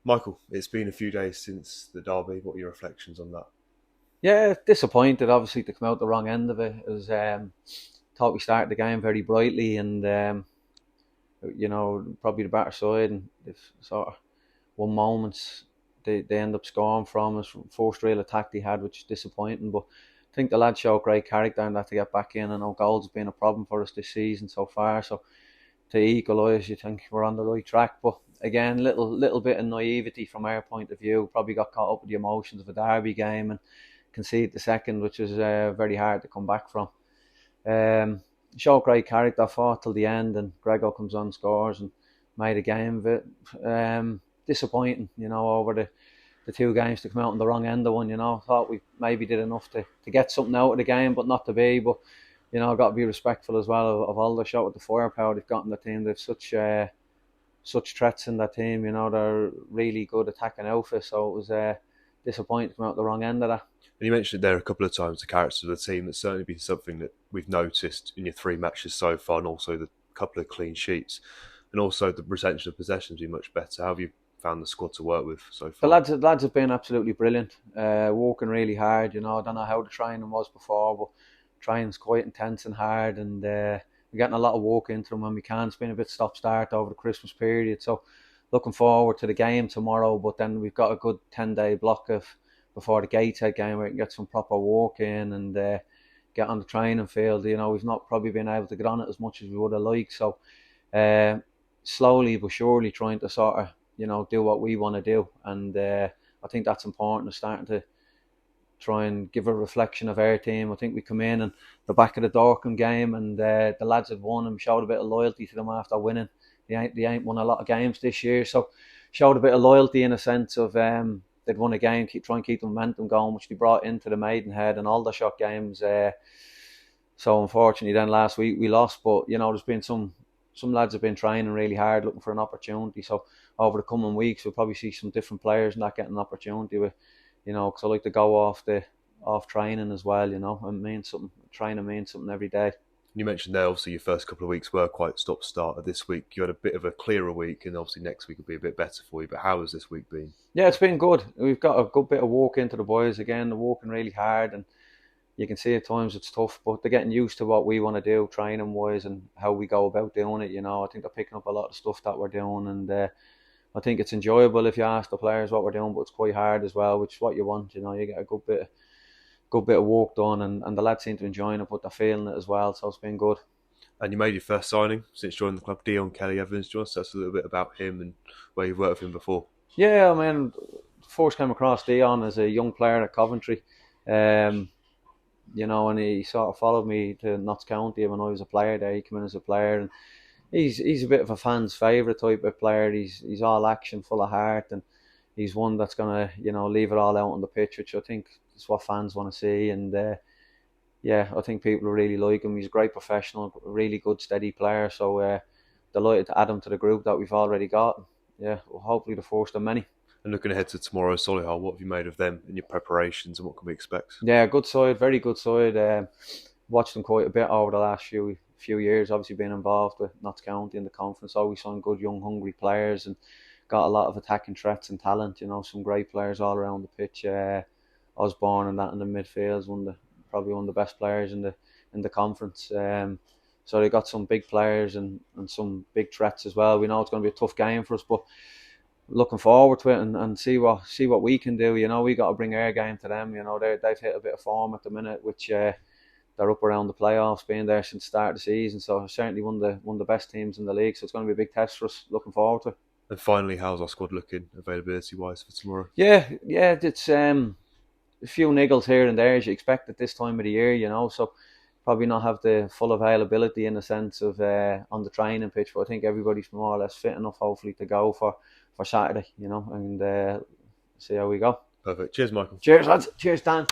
Michael, it's been a few days since the derby. What are your reflections on that? Yeah, disappointed obviously to come out the wrong end of it. It was thought we started the game very brightly and probably the better side, and they've sort of one moments they end up scoring from us. First real attack they had, which is disappointing. But I think the lads show great character and that to get back in. I know goals have been a problem for us this season so far. So to equalise, you think we're on the right track. But again, little bit of naivety from our point of view. Probably got caught up with the emotions of a derby game and conceded the second, which was very hard to come back from. Um, Showed great character, fought till the end, and Grego comes on, scores, and made a game of it. Disappointing, over the two games to come out on the wrong end of one. Thought we maybe did enough to get something out of the game, but not to be. But got to be respectful as well of all the shot with the firepower they've got in the team. They've such threats in that team. They're really good attacking outfit. So it was disappointing to come out the wrong end of that. And you mentioned there a couple of times the characters of the team. That's certainly been something that we've noticed in your three matches so far, and also the couple of clean sheets, and also the retention of possessions be much better. How have you found the squad to work with so The far? lads have been absolutely brilliant. Working really hard. I don't know how the training was before, but training's quite intense and hard, and we're getting a lot of work into them when we can. It's been a bit stop start over the Christmas period, so looking forward to the game tomorrow. But then we've got a good 10-day block of before the Gateshead game where we can get some proper work in and get on the training field. We've not probably been able to get on it as much as we would have liked. So uh, slowly but surely trying to sort of do what we want to do, and I think that's important. Starting to try and give a reflection of our team. I think we come in the back of the Dorking game, and the lads had won and showed a bit of loyalty to them after winning. They ain't won a lot of games this year, so showed a bit of loyalty in a sense of they'd won a game, try and keep the momentum going, which they brought into the Maidenhead and all the shot games. So unfortunately, then last week we lost, but there's been some lads have been training really hard, looking for an opportunity. So over the coming weeks, we'll probably see some different players not getting an opportunity with, because I like to go off training as well. And means something. Training means something every day. You mentioned there, obviously, your first couple of weeks were quite stop-start. This week, you had a bit of a clearer week, and obviously next week will be a bit better for you. But how has this week been? Yeah, it's been good. We've got a good bit of walk into the boys again. They're working really hard, and you can see at times it's tough, but they're getting used to what we want to do, training wise, and how we go about doing it. I think they're picking up a lot of stuff that we're doing, and I think it's enjoyable if you ask the players what we're doing, but it's quite hard as well, which is what you want. You get a good bit of work done, and the lads seem to enjoy it, but they're feeling it as well. So it's been good. And you made your first signing since joining the club, Dion Kelly Evans. Do you want to tell us a little bit about him and where you've worked with him before? Yeah, I mean, first came across Dion as a young player at Coventry. Um, and he sort of followed me to Notts County when I was a player there. He came in as a player, and he's a bit of a fan's favourite type of player. He's all action, full of heart, and he's one that's gonna leave it all out on the pitch, which I think is what fans want to see. And yeah, I think people really like him. He's a great professional, really good, steady player. So delighted to add him to the group that we've already got. Yeah, well, hopefully the first of many. And looking ahead to tomorrow, Solihull, what have you made of them in your preparations, and what can we expect? Yeah, good side, very good side. Watched them quite a bit over the last few years. Obviously, been involved with Notts County in the conference. Always some good young, hungry players, and got a lot of attacking threats and talent. Some great players all around the pitch. Osborne and that in the midfield is probably one of the best players in the conference. So they got some big players and some big threats as well. We know it's going to be a tough game for us, but looking forward to it and see what we can do. We got to bring our game to them. They've hit a bit of form at the minute, which they're up around the playoffs, being there since the start of the season. So certainly one of the best teams in the league. So it's going to be a big test for us. Looking forward to it. And finally, how's our squad looking availability-wise for tomorrow? Yeah, it's a few niggles here and there as you expect at this time of the year. So probably not have the full availability in the sense of on the training pitch, but I think everybody's more or less fit enough, hopefully, to go for Saturday. And see how we go. Perfect. Cheers, Michael. Cheers, lads. Cheers, Dan.